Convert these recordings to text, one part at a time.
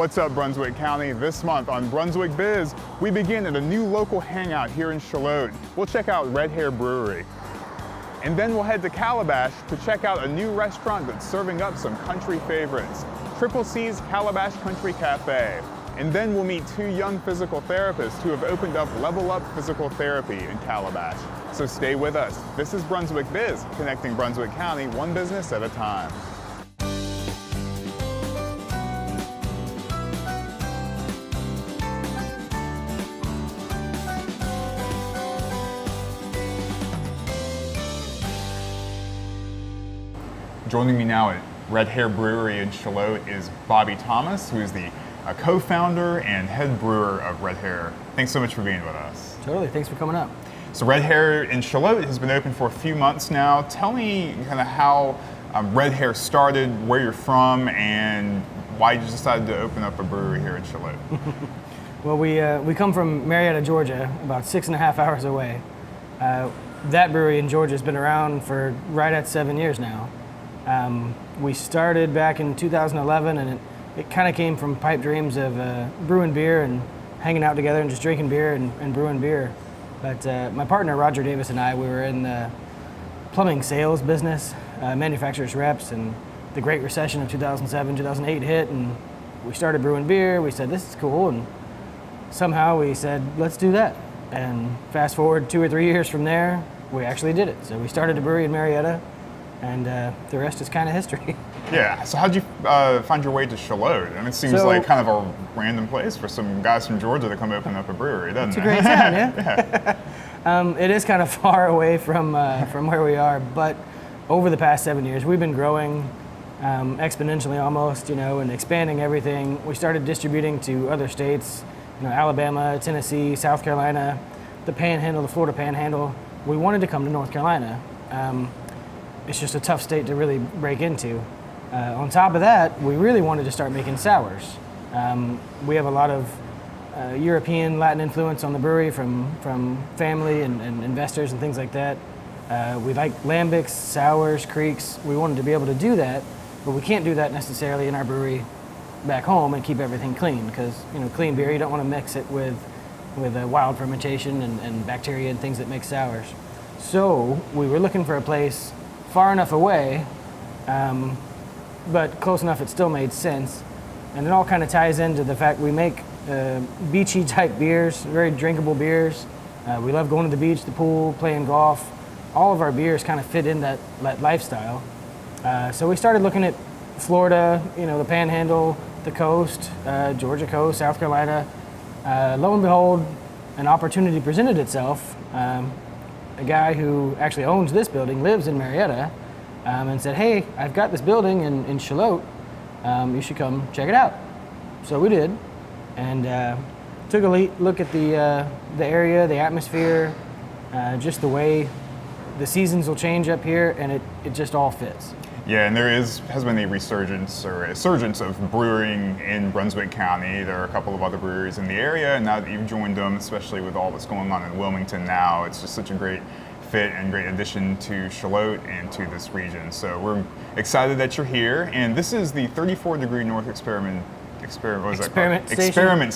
What's up, Brunswick County? This month on Brunswick Biz, we begin at a new local hangout here in Charlotte. We'll check out Hair Brewery. And then we'll head to Calabash to check out a new restaurant that's serving up some country favorites, Triple C's Calabash Country Cafe. And then we'll meet two young physical therapists who have opened up Level Up Physical Therapy in Calabash. So stay with us. This is Brunswick Biz, connecting Brunswick County one business at a time. Joining me now at Hair Brewery in Charlotte is Bobby Thomas, who is the co-founder and head brewer of Hair. Thanks so much for being with us. Totally, thanks for coming up. So Hair in Charlotte has been open for a few months now. Tell me kind of how Hair started, where you're from, and why you decided to open up a brewery here in Charlotte. Well, we come from Marietta, Georgia, about 6.5 hours away. That brewery in Georgia has been around for right at 7 years now. We started back in 2011, and it kind of came from pipe dreams of brewing beer and hanging out together and just drinking beer and brewing beer. But my partner, Roger Davis, and I, we were in the plumbing sales business, manufacturers reps, and the Great Recession of 2007, 2008 hit, and we started brewing beer. We said, this is cool, and somehow we said, let's do that. And fast forward 2 or 3 years from there, we actually did it. So we started a brewery in Marietta, and the rest is kind of history. Yeah, so how'd you find your way to Charlotte? I mean, it seems like kind of a random place for some guys from Georgia to come open up a brewery, doesn't it? It's a great town, yeah. It is kind of far away from where we are, but over the past 7 years, we've been growing exponentially almost, and expanding everything. We started distributing to other states, Alabama, Tennessee, South Carolina, the Panhandle, the Florida Panhandle. We wanted to come to North Carolina. It's just a tough state to really break into. On top of that, we really wanted to start making sours. We have a lot of European, Latin influence on the brewery from family and investors and things like that. We like lambics, sours, creeks. We wanted to be able to do that, but we can't do that necessarily in our brewery back home and keep everything clean, because clean beer, you don't want to mix it with wild fermentation and bacteria and things that make sours. So we were looking for a place far enough away, but close enough it still made sense. And it all kind of ties into the fact we make beachy type beers, very drinkable beers. We love going to the beach, the pool, playing golf. All of our beers kind of fit in that lifestyle. So we started looking at Florida, the Panhandle, the coast, Georgia coast, South Carolina. Lo and behold, an opportunity presented itself. A guy who actually owns this building lives in Marietta, and said, hey, I've got this building in Charlotte, you should come check it out. So we did, and took a look at the area, the atmosphere, just the way the seasons will change up here, and it just all fits. Yeah, and there has been a resurgence or a surgence of brewing in Brunswick County. There are a couple of other breweries in the area, and now that you've joined them, especially with all that's going on in Wilmington now, it's just such a great fit and great addition to Charlotte and to this region. So we're excited that you're here, and this is the 34 Degree North Experiment Station.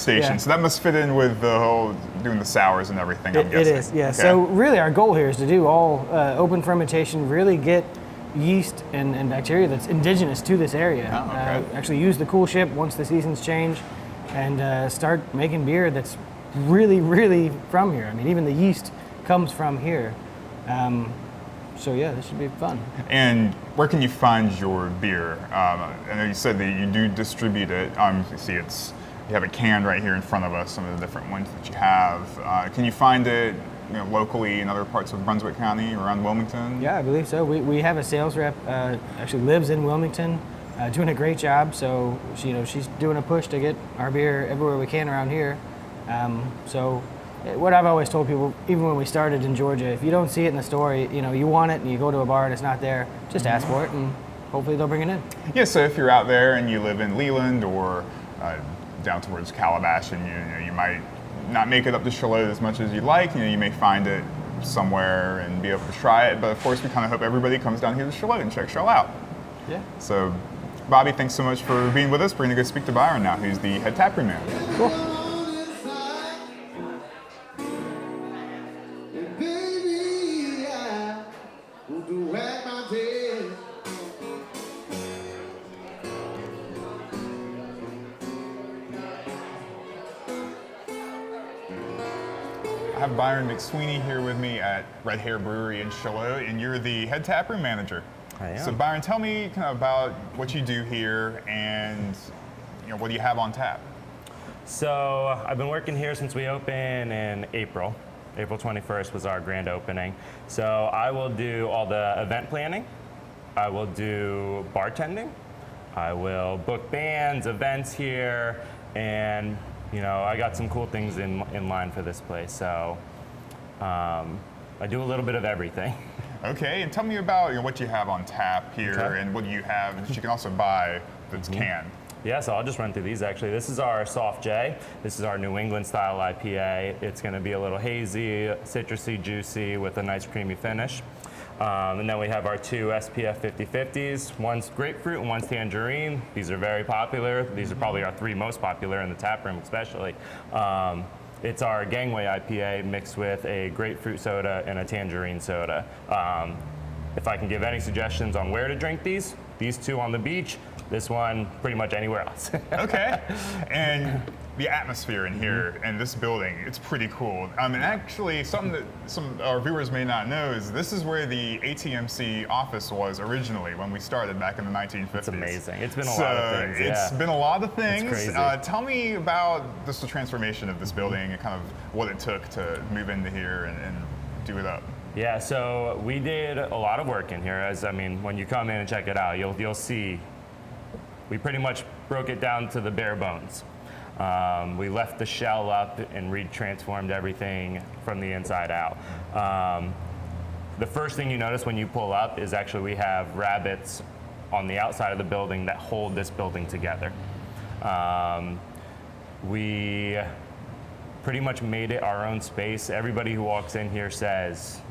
Yeah. So that must fit in with the whole doing the sours and everything, I'm guessing. It is, yeah. Okay. So really our goal here is to do all open fermentation, really get yeast and bacteria that's indigenous to this area. Oh, okay. Actually use the cool ship once the seasons change, and start making beer that's really, really from here. I mean, even the yeast comes from here. So yeah, this should be fun. And where can you find your beer? I know you said that you do distribute it. You see you have it canned right here in front of us, some of the different ones that you have. Can you find it locally in other parts of Brunswick County, around Wilmington? Yeah, I believe so. We have a sales rep, actually lives in Wilmington, doing a great job. So she's doing a push to get our beer everywhere we can around here. So what I've always told people, even when we started in Georgia, if you don't see it in the store, you want it and you go to a bar and it's not there, just ask for it and hopefully they'll bring it in. Yeah, so if you're out there and you live in Leland or down towards Calabash, and you might not make it up to Charlotte as much as you'd like, you may find it somewhere and be able to try it. But of course, we kind of hope everybody comes down here to Charlotte and checks y'all out. Yeah. So Bobby, thanks so much for being with us. We're going to go speak to Byron now, who's the head taproom manager. Cool. I have Byron McSweeney here with me at Red Hair Brewery in Charlotte, and you're the head taproom manager. I am. So Byron, tell me kind of about what you do here, and what do you have on tap? So I've been working here since we opened in April. April 21st was our grand opening. So I will do all the event planning. I will do bartending. I will book bands, events here, and I got some cool things in line for this place. So I do a little bit of everything. Okay, and tell me about what you have on tap here, Okay. and what you have that you can also buy that's canned. Yeah, so I'll just run through these actually. This is our Soft J. This is our New England style IPA. It's going to be a little hazy, citrusy, juicy with a nice creamy finish. And then we have our two SPF 50/50s. One's grapefruit and one's tangerine. These are very popular. These are probably our three most popular in the tap room especially. It's our Gangway IPA mixed with a grapefruit soda and a tangerine soda. If I can give any suggestions on where to drink these two on the beach, this one pretty much anywhere else. Okay, and the atmosphere in here and this building, it's pretty cool. And actually, something that some of our viewers may not know is this is where the ATMC office was originally when we started back in the 1950s. It's amazing. It's been a lot of things. It's been a lot of things. It's crazy. Tell me about just the transformation of this building and kind of what it took to move into here and do it up. Yeah, so we did a lot of work in here. When you come in and check it out, you'll see we pretty much broke it down to the bare bones. We left the shell up and retransformed everything from the inside out. The first thing you notice when you pull up is actually we have rabbits on the outside of the building that hold this building together. We pretty much made it our own space. Everybody who walks in here says,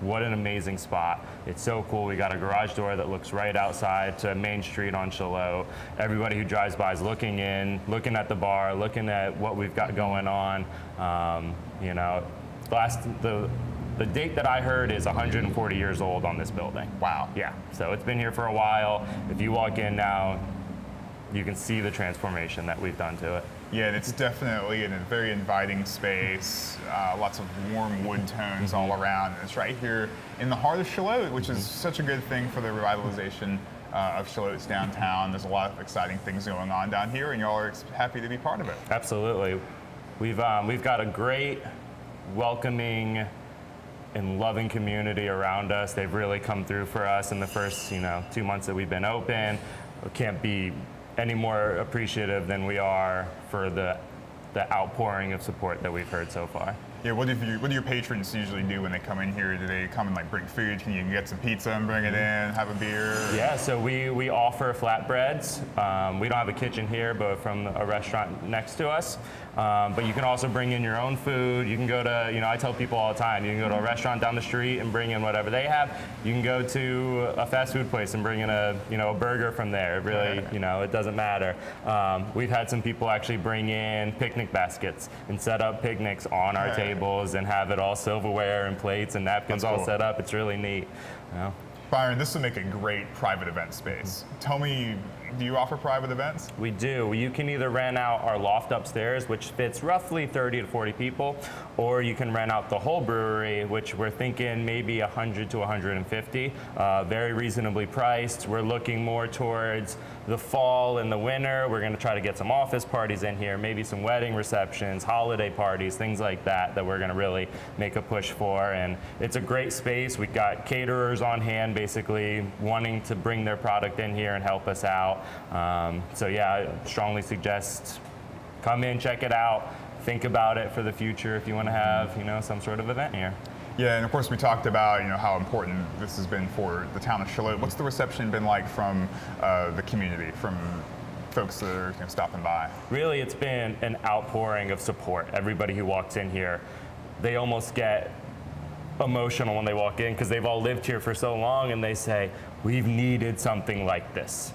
what an amazing spot. It's so cool. We got a garage door that looks right outside to Main Street on Charlotte. Everybody who drives by is looking in, looking at the bar, looking at what we've got going on. The date that I heard is 140 years old on this building. Wow. Yeah, so it's been here for a while. If you walk in now, you can see the transformation that we've done to it. Yeah, and it's definitely in a very inviting space, lots of warm wood tones all around. And it's right here in the heart of Charlotte, which is such a good thing for the revitalization of Charlotte's downtown. There's a lot of exciting things going on down here, and y'all are happy to be part of it. Absolutely. We've got a great, welcoming, and loving community around us. They've really come through for us in the first 2 months that we've been open. We can't be any more appreciative than we are for the outpouring of support that we've heard so far. Yeah, what do your patrons usually do when they come in here? Do they come and bring food? Can you get some pizza and bring it in, have a beer? Yeah, so we offer flatbreads. We don't have a kitchen here, but from a restaurant next to us. But you can also bring in your own food. You can go to, I tell people all the time, you can go to a restaurant down the street and bring in whatever they have. You can go to a fast food place and bring in a burger from there. It really, it doesn't matter. We've had some people actually bring in picnic baskets and set up picnics on our tables and have it all silverware and plates and napkins all set up. It's really neat. Byron, this would make a great private event space. Tell me, do you offer private events? We do. You can either rent out our loft upstairs, which fits roughly 30 to 40 people, or you can rent out the whole brewery, which we're thinking maybe 100 to 150. Very reasonably priced. We're looking more towards the fall and the winter. We're going to try to get some office parties in here, maybe some wedding receptions, holiday parties, things like that we're going to really make a push for. And it's a great space. We've got caterers on hand, basically wanting to bring their product in here and help us out. So yeah, I strongly suggest come in, check it out, think about it for the future if you want to have some sort of event here. Yeah, and of course we talked about how important this has been for the town of Charlotte. What's the reception been like from the community, from folks that are stopping by? Really, it's been an outpouring of support. Everybody who walks in here, they almost get emotional when they walk in because they've all lived here for so long and they say, we've needed something like this.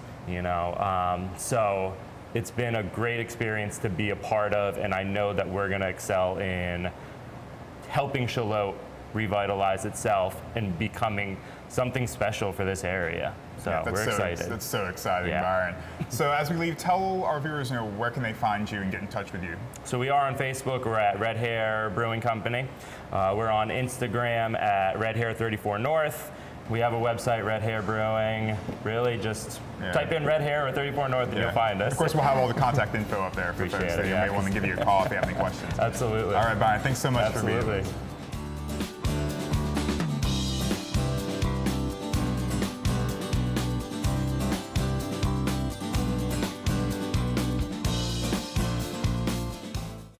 So it's been a great experience to be a part of, and I know that we're going to excel in helping Charlotte revitalize itself and becoming something special for this area. So we're excited. That's so exciting, Yeah. Byron. So as we leave, tell our viewers, where can they find you and get in touch with you? So we are on Facebook. We're at Red Hair Brewing Company. We're on Instagram at Red Hair 34 North. We have a website, Red Hair Brewing. Really, just type in Red Hair or 34 North and you'll find us. Of course, we'll have all the contact info up there for Appreciate folks that it, may want to give you a call if they have any questions. Absolutely. All right, Byron, thanks so much for being Absolutely. with us.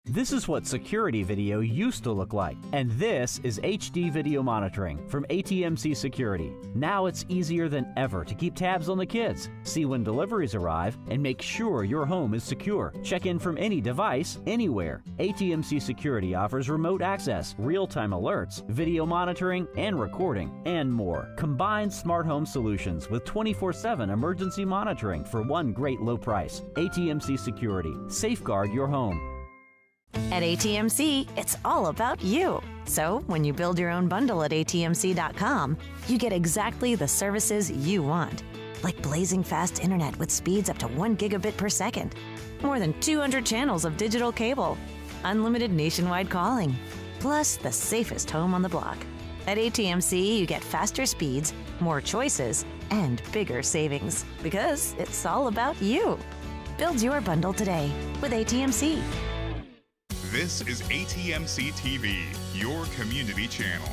This is what security video used to look like, and this is HD video monitoring from ATMC Security. Now it's easier than ever to keep tabs on the kids, see when deliveries arrive, and make sure your home is secure. Check in from any device, anywhere. ATMC Security offers remote access, real-time alerts, video monitoring and recording, and more. Combine smart home solutions with 24/7 emergency monitoring for one great low price. ATMC Security. Safeguard your home. At ATMC, it's all about you. So when you build your own bundle at atmc.com, you get exactly the services you want, like blazing fast internet with speeds up to 1 gigabit per second, more than 200 channels of digital cable, unlimited nationwide calling, plus the safest home on the block. At ATMC, you get faster speeds, more choices, and bigger savings, because it's all about you. Build your bundle today with ATMC. This is ATMC TV, your community channel.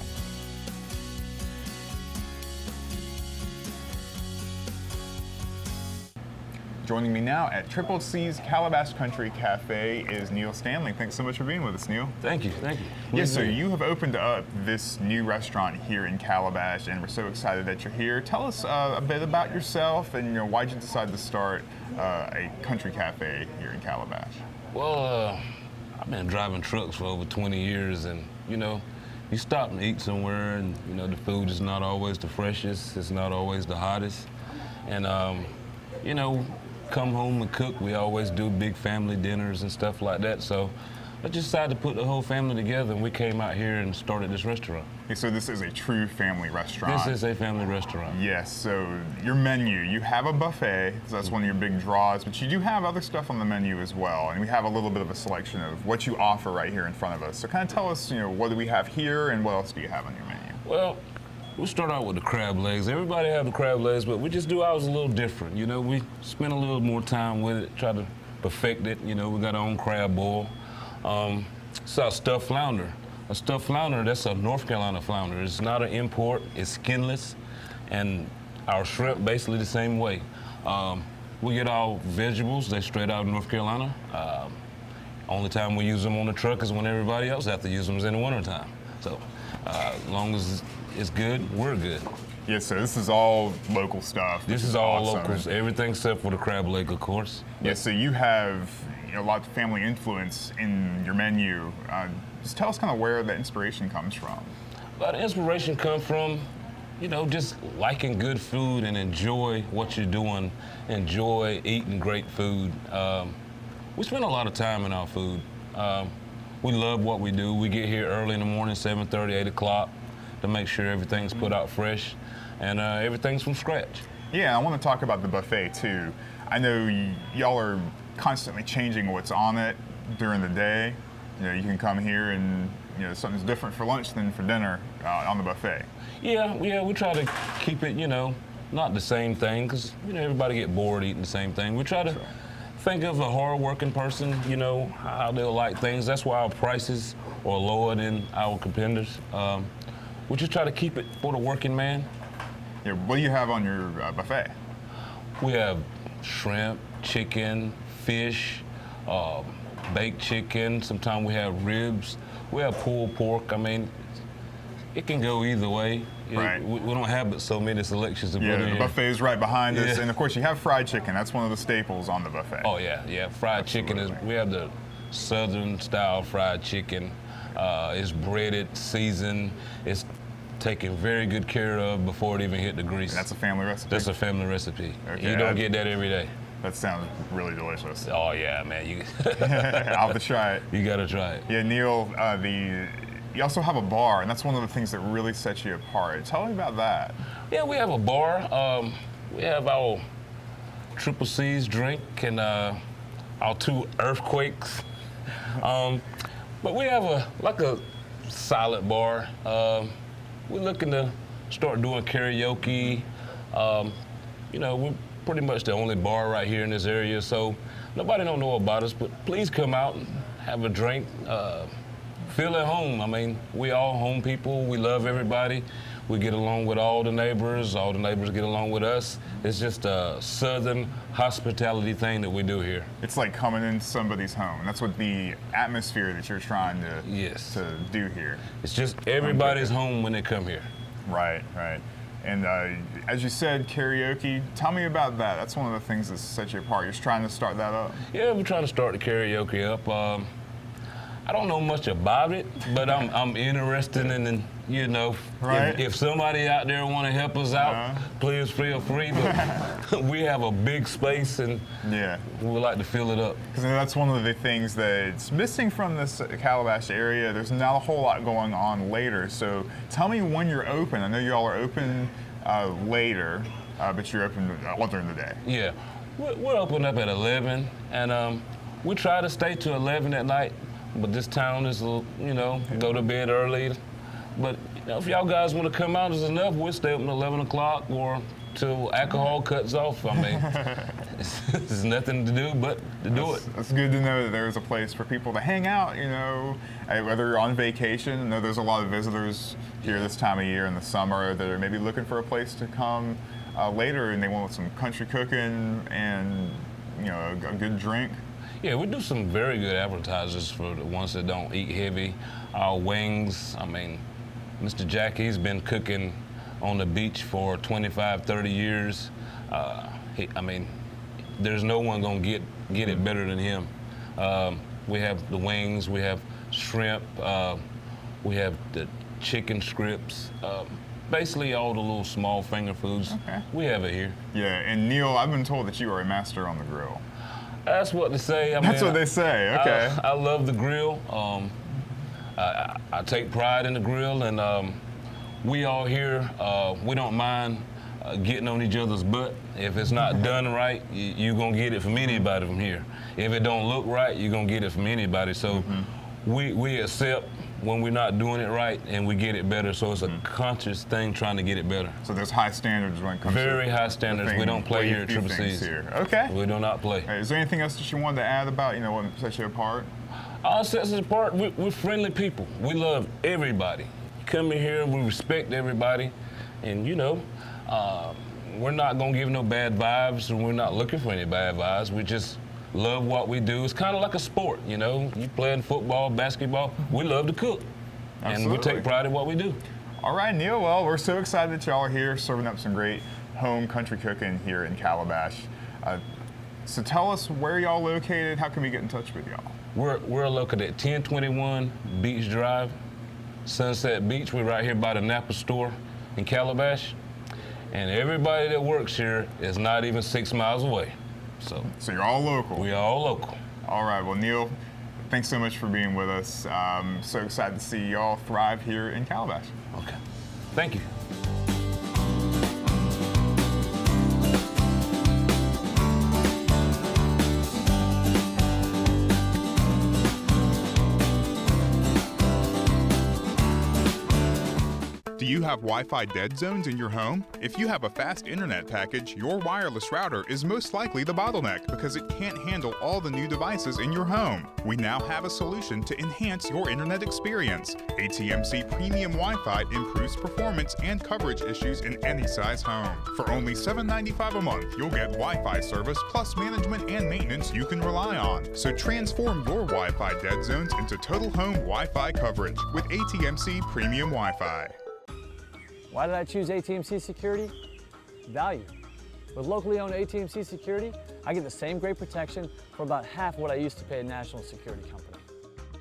Joining me now at Triple C's Calabash Country Cafe is Neil Stanley. Thanks so much for being with us, Neil. Thank you, thank you. Yes, so you have opened up this new restaurant here in Calabash, and we're so excited that you're here. Tell us a bit about yourself, and why'd you decide to start a country cafe here in Calabash? Well, I've been driving trucks for over 20 years, and you stop and eat somewhere, and the food is not always the freshest, it's not always the hottest, and come home and cook. We always do big family dinners and stuff like that. So I just decided to put the whole family together, and we came out here and started this restaurant. Okay, so this is a true family restaurant. This is a family restaurant. Yes, so your menu, you have a buffet, so that's one of your big draws, but you do have other stuff on the menu as well, and we have a little bit of a selection of what you offer right here in front of us. So kind of tell us, what do we have here, and what else do you have on your menu? Well, we'll start out with the crab legs. Everybody have the crab legs, but we just do ours a little different. We spend a little more time with it, try to perfect it. We got our own crab boil. It's our stuffed flounder. A stuffed flounder, that's a North Carolina flounder. It's not an import, it's skinless, and our shrimp basically the same way. We get our vegetables, they're straight out of North Carolina. Only time we use them on the truck is when everybody else has to use them is in the wintertime. So as long as it's good, we're good. Yes, so this is all local stuff. This is all locals, everything except for the crab leg, of course. Yes, so you have a lot of family influence in your menu. Just tell us kind of where the inspiration comes from. A lot of inspiration comes from, just liking good food and enjoy what you're doing, enjoy eating great food. We spend a lot of time in our food. We love what we do. We get here early in the morning, 7:30, 8 o'clock, to make sure everything's put out fresh and everything's from scratch. Yeah, I want to talk about the buffet too. I know y'all are constantly changing what's on it during the day. You can come here and something's different for lunch than for dinner on the buffet. Yeah, we try to keep it, not the same thing, because everybody get bored eating the same thing. We try to think of a hard-working person, how they'll like things. That's why our prices are lower than our competitors. We just try to keep it for the working man. Yeah, what do you have on your buffet? We have shrimp, chicken, fish, baked chicken. Sometimes we have ribs. We have pulled pork. I mean, it can go either way. Right. We don't have but so many selections to put in Yeah, the here. buffet is right behind us, and of course you have fried chicken. That's one of the staples on the buffet. Oh yeah. Fried chicken is. We have the Southern style fried chicken. It's breaded, seasoned. It's taken very good care of before it even hit the grease. And that's a family recipe? That's a family recipe. Okay, You don't get that every day. That sounds really delicious. Oh yeah, man. I'll have to try it. You gotta try it. Yeah, Neil, you also have a bar, and that's one of the things that really sets you apart. Tell me about that. Yeah, we have a bar. We have our Triple C's drink and our 2 earthquakes. But we have a solid bar. We're looking to start doing karaoke. We're pretty much the only bar right here in this area, so nobody don't know about us, but please come out and have a drink. Feel at home. I mean, we all home people. We love everybody. We get along with all the neighbors. All the neighbors get along with us. It's just a southern hospitality thing that we do here. It's like coming into somebody's home. And that's what the atmosphere that you're trying to do here. It's just everybody's home when they come here. Right, right. And as you said, karaoke, tell me about that. That's one of the things that sets you apart. You're trying to start that up? Yeah, we're trying to start the karaoke up. I don't know much about it, but I'm interested in, right. if somebody out there want to help us out, please feel free. But we have a big space, and we would like to fill it up. Because that's one of the things that's missing from this Calabash area. There's not a whole lot going on later. So tell me when you're open. I know you all are open later, but you're open all during the day. Yeah, we're open up at 11, and we try to stay to 11 at night. But this town is, go to bed early. But if y'all guys want to come out, it's enough. We'll stay up until 11 o'clock or till alcohol cuts off. I mean, there's nothing to do but to do it. It's good to know that there's a place for people to hang out, whether you're on vacation. I know there's a lot of visitors here this time of year in the summer that are maybe looking for a place to come later, and they want some country cooking and, a good drink. Yeah, we do some very good advertisers for the ones that don't eat heavy. Our wings, I mean, Mr. Jackie's been cooking on the beach for 25, 30 years. There's no one gonna get it better than him. We have the wings, we have shrimp, we have the chicken strips, basically all the little small finger foods. Okay. We have it here. Yeah, and Neil, I've been told that you are a master on the grill. That's what they say. That's what they say, okay. I love the grill. I take pride in the grill, and we all here, we don't mind getting on each other's butt. If it's not done right, you're gonna get it from anybody from here. If it don't look right, you're gonna get it from anybody. So we accept when we're not doing it right, and we get it better. So it's a conscious thing trying to get it better. So there's high standards when it comes to very high standards. We don't play here at Triple C's. Okay. We do not play. Hey, is there anything else that you wanted to add about, what sets you apart? All sets us apart, we're friendly people. We love everybody. You come in here, we respect everybody, and we're not gonna give no bad vibes, and we're not looking for any bad vibes. We just love what we do. It's kind of like a sport, you playing football, basketball. We love to cook, and we take pride in what we do. All right, Neil, well, we're so excited that y'all are here serving up some great home country cooking here in Calabash. So tell us where y'all located, how can we get in touch with y'all? We're located at 1021 Beach Drive, Sunset Beach. We're right here by the Napa store in Calabash. And everybody that works here is not even 6 miles away. So you're all local? We are all local. All right, well, Neil, thanks so much for being with us. So excited to see y'all thrive here in Calabash. Okay, thank you. Do you have Wi-Fi dead zones in your home? If you have a fast internet package, your wireless router is most likely the bottleneck because it can't handle all the new devices in your home. We now have a solution to enhance your internet experience. ATMC Premium Wi-Fi improves performance and coverage issues in any size home. For only $7.95 a month, you'll get Wi-Fi service plus management and maintenance you can rely on. So transform your Wi-Fi dead zones into total home Wi-Fi coverage with ATMC Premium Wi-Fi. Why did I choose ATMC Security? Value. With locally owned ATMC Security, I get the same great protection for about half what I used to pay a national security company.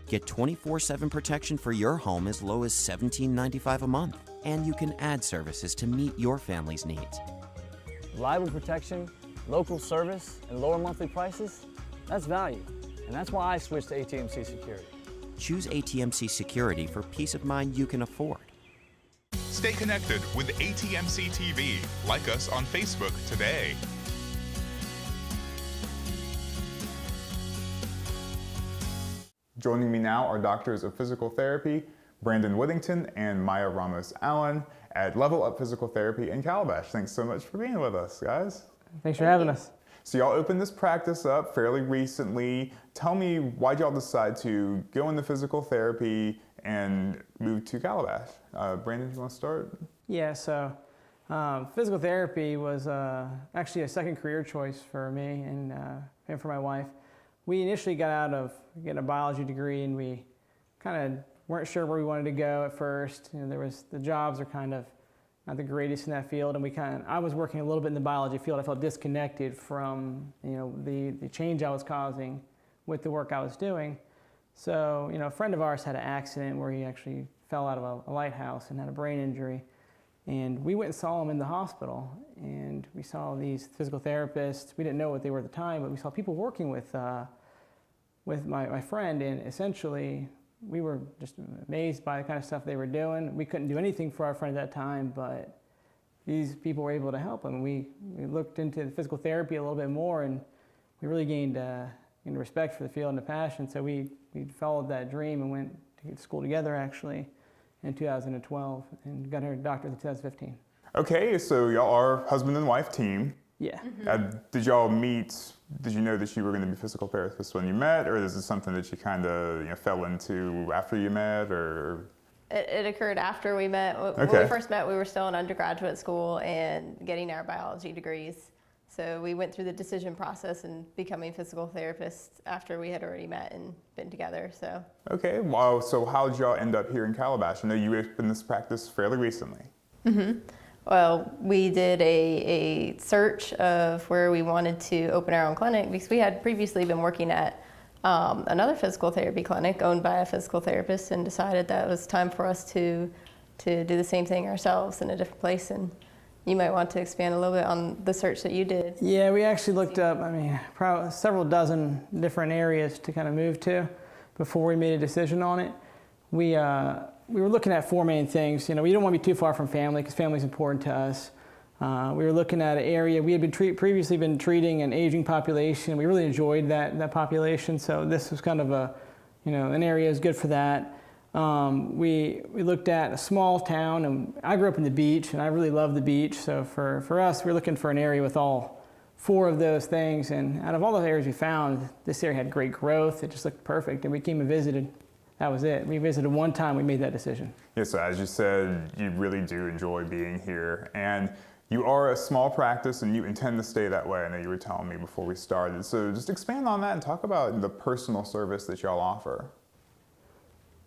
Get 24/7 protection for your home as low as $17.95 a month. and you can add services to meet your family's needs. Reliable protection, local service, and lower monthly prices, that's value. And that's why I switched to ATMC Security. Choose ATMC Security for peace of mind you can afford. Stay connected with ATMC TV. Like us on Facebook today. Joining me now are doctors of physical therapy, Brandon Whittington and Maya Ramos-Allen at Level Up Physical Therapy in Calabash. Thanks so much for being with us, guys. Thanks for having us. So y'all opened this practice up fairly recently. Tell me, why'd y'all decide to go into physical therapy and move to Calabash? Brandon, you want to start? Yeah, so physical therapy was actually a second career choice for me and for my wife. We initially got out of getting a biology degree, and we kind of weren't sure where we wanted to go at first. You know, the jobs are kind of not the greatest in that field, and I was working a little bit in the biology field. I felt disconnected from, you know, the change I was causing with the work I was doing. So, you know, a friend of ours had an accident where he actually fell out of a lighthouse and had a brain injury. And we went and saw him in the hospital, and we saw these physical therapists. We didn't know what they were at the time, but we saw people working with my friend, and essentially we were just amazed by the kind of stuff they were doing. We couldn't do anything for our friend at that time, but these people were able to help him. We looked into the physical therapy a little bit more, and we really gained respect for the field and the passion. So we followed that dream and went to school together actually in 2012 and got our doctorate in 2015. Okay, so y'all are husband and wife team. Yeah. Did y'all meet, did you know that you were going to be physical therapists when you met, or is it something that you kind of fell into after you met, or? It occurred after we met. When we first met, we were still in undergraduate school and getting our biology degrees. So we went through the decision process and becoming physical therapists after we had already met and been together. So. Okay, wow. So how did y'all end up here in Calabash? I know you opened this practice fairly recently. Mm-hmm. Well, we did a search of where we wanted to open our own clinic because we had previously been working at another physical therapy clinic owned by a physical therapist, and decided that it was time for us to do the same thing ourselves in a different place. And you might want to expand a little bit on the search that you did. Yeah, we actually looked up, probably several dozen different areas to kind of move to before we made a decision on it. We were looking at four main things. You know, we don't want to be too far from family because family is important to us. We were looking at an area. We had previously been treating an aging population. We really enjoyed that population, so this was kind of an area is good for that. We looked at a small town, and I grew up in the beach, and I really love the beach. So for us, we were looking for an area with all four of those things. And out of all the areas we found, this area had great growth. It just looked perfect, and we came and visited. That was it. We visited one time, we made that decision. Yeah, so as you said, you really do enjoy being here. And you are a small practice, and you intend to stay that way. I know you were telling me before we started. So just expand on that and talk about the personal service that y'all offer.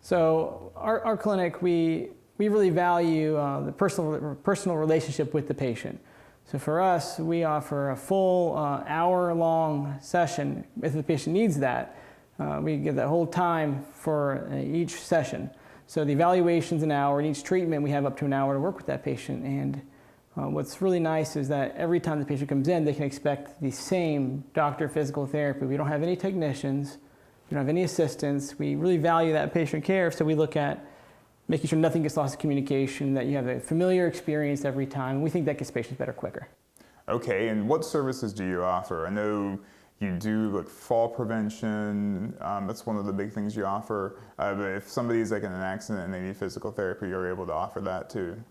So our clinic, we really value the personal relationship with the patient. So for us, we offer a full hour-long session if the patient needs that. We give that whole time for each session. So the evaluation's an hour, and each treatment we have up to an hour to work with that patient. And what's really nice is that every time the patient comes in, they can expect the same doctor of physical therapy. We don't have any technicians. We don't have any assistants. We really value that patient care, so we look at making sure nothing gets lost in communication, that you have a familiar experience every time. We think that gets patients better quicker. Okay, and what services do you offer? I know you do fall prevention. That's one of the big things you offer. But if somebody's in an accident and they need physical therapy, you're able to offer that too.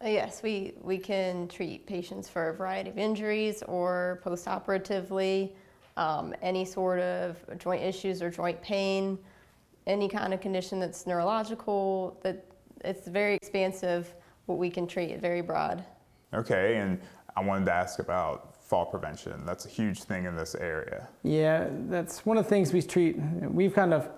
Yes, we can treat patients for a variety of injuries or post-operatively. Any sort of joint issues or joint pain, any kind of condition that's neurological, that it's very expansive what we can treat, very broad. Okay, and I wanted to ask about fall prevention. That's a huge thing in this area. Yeah, that's one of the things we treat. We've kind of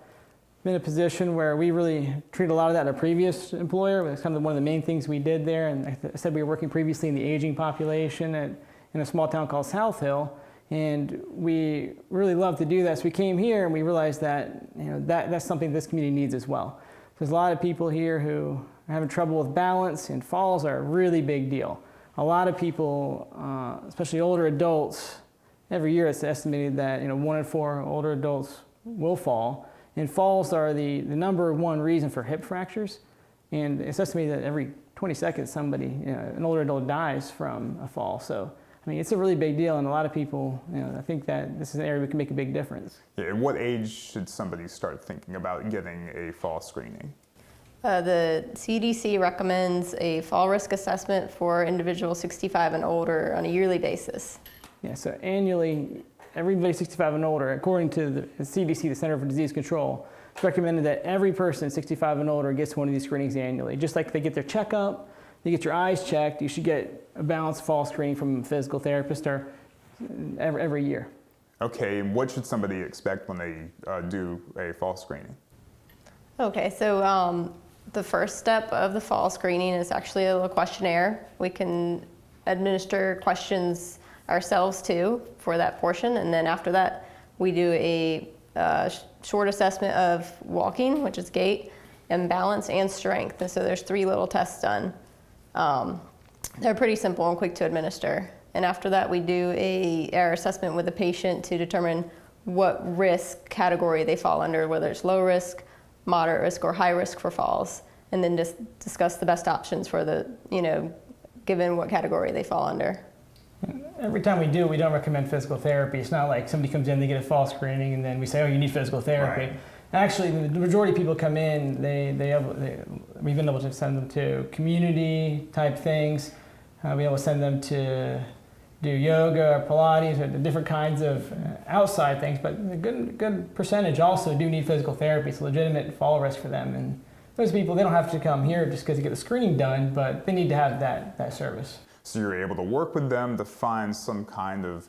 been in a position where we really treat a lot of that at our previous employer. It's kind of one of the main things we did there. And I said we were working previously in the aging population in a small town called South Hill. And we really love to do that. So we came here and we realized that that's something this community needs as well. There's a lot of people here who are having trouble with balance, and falls are a really big deal. A lot of people, especially older adults, every year it's estimated that 1 in 4 older adults will fall. And falls are the number one reason for hip fractures. And it's estimated that every 20 seconds somebody, an older adult dies from a fall. So, I mean, it's a really big deal, and a lot of people, I think that this is an area we can make a big difference. Yeah, at what age should somebody start thinking about getting a fall screening? The CDC recommends a fall risk assessment for individuals 65 and older on a yearly basis. Yeah, so annually, everybody 65 and older, according to the CDC, the Center for Disease Control, it's recommended that every person 65 and older gets one of these screenings annually. Just like they get their checkup, they get your eyes checked, you should get a balanced fall screening from a physical therapist or every year. Okay, what should somebody expect when they do a fall screening? Okay, so the first step of the fall screening is actually a little questionnaire. We can administer questions ourselves too for that portion, and then after that we do a short assessment of walking, which is gait, and balance and strength. And so there's 3 little tests done. They're pretty simple and quick to administer. And after that we do our assessment with the patient to determine what risk category they fall under, whether it's low risk, moderate risk, or high risk for falls, and then just discuss the best options for the, given what category they fall under. Every time we don't recommend physical therapy. It's not like somebody comes in, they get a fall screening, and then we say, oh, you need physical therapy. Right. Actually, the majority of people come in, we've been able to send them to community type things. We've been able to send them to do yoga or Pilates or the different kinds of outside things, but a good percentage also do need physical therapy. It's a legitimate fall risk for them. And those people, they don't have to come here just because they get the screening done, but they need to have that service. So you're able to work with them to find some kind of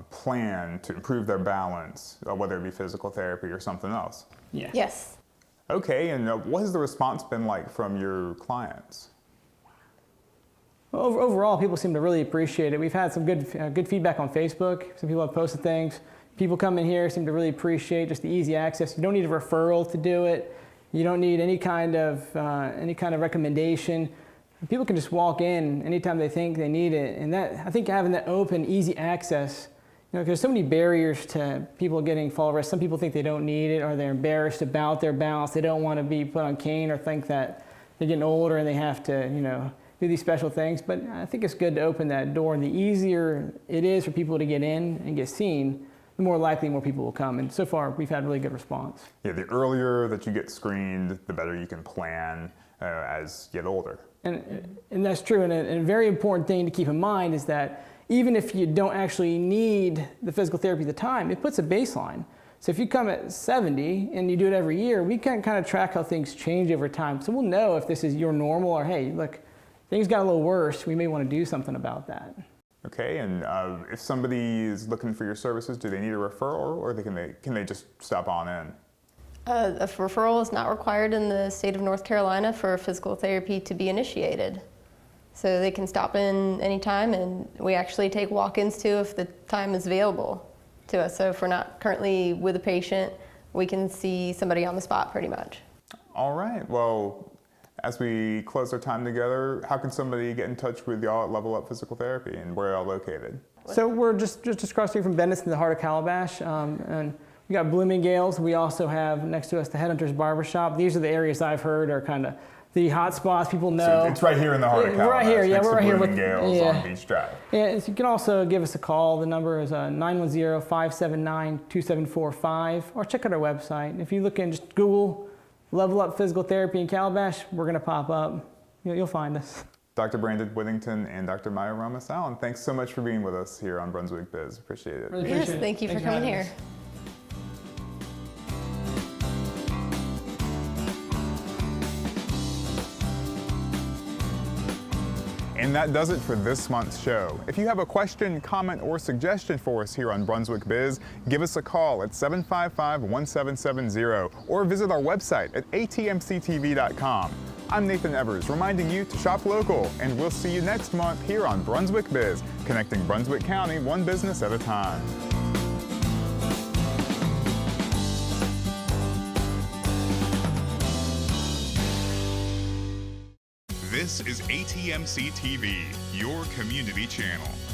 plan to improve their balance, whether it be physical therapy or something else. Yeah. Yes. Okay, and what has the response been like from your clients? Well, overall, people seem to really appreciate it. We've had some good feedback on Facebook. Some people have posted things. People come in here seem to really appreciate just the easy access. You don't need a referral to do it. You don't need any kind of recommendation. People can just walk in anytime they think they need it, and I think having that open, easy access. There's so many barriers to people getting fall risk. Some people think they don't need it, or they're embarrassed about their balance. They don't want to be put on cane, or think that they're getting older and they have to, do these special things. But I think it's good to open that door, and the easier it is for people to get in and get seen, the more likely more people will come. And so far, we've had really good response. Yeah, the earlier that you get screened, the better you can plan as you get older. And that's true. And a very important thing to keep in mind is that even if you don't actually need the physical therapy at the time, it puts a baseline. So if you come at 70 and you do it every year, we can kind of track how things change over time. So we'll know if this is your normal, or hey, look, things got a little worse, we may want to do something about that. Okay, and if somebody is looking for your services, do they need a referral, or can they just stop on in? A referral is not required in the state of North Carolina for physical therapy to be initiated. So they can stop in anytime, and we actually take walk-ins too if the time is available to us. So if we're not currently with a patient, we can see somebody on the spot pretty much. All right, well, as we close our time together, how can somebody get in touch with y'all at Level Up Physical Therapy, and where are y'all located? So we're just across the street from Venice in the heart of Calabash. And we got Bloomingdale's. We also have next to us the Headhunters Barbershop. These are the areas I've heard are kind of the hot spots people know. So it's right here in the heart of Calabash. Right here, yeah, we're right here with Bloomingdale's on Beach Drive. Yeah, so you can also give us a call. The number is 910-579-2745, or check out our website. If you look in, just Google Level Up Physical Therapy in Calabash, we're gonna pop up. You'll find us. Dr. Brandon Whittington and Dr. Maya Ramos-Allen, thanks so much for being with us here on Brunswick Biz. Appreciate it. Really appreciate Yes, thank you for coming here. And that does it for this month's show. If you have a question, comment, or suggestion for us here on Brunswick Biz, give us a call at 755-1770 or visit our website at atmctv.com. I'm Nathan Evers, reminding you to shop local, and we'll see you next month here on Brunswick Biz, connecting Brunswick County one business at a time. This is ATMC TV, your community channel.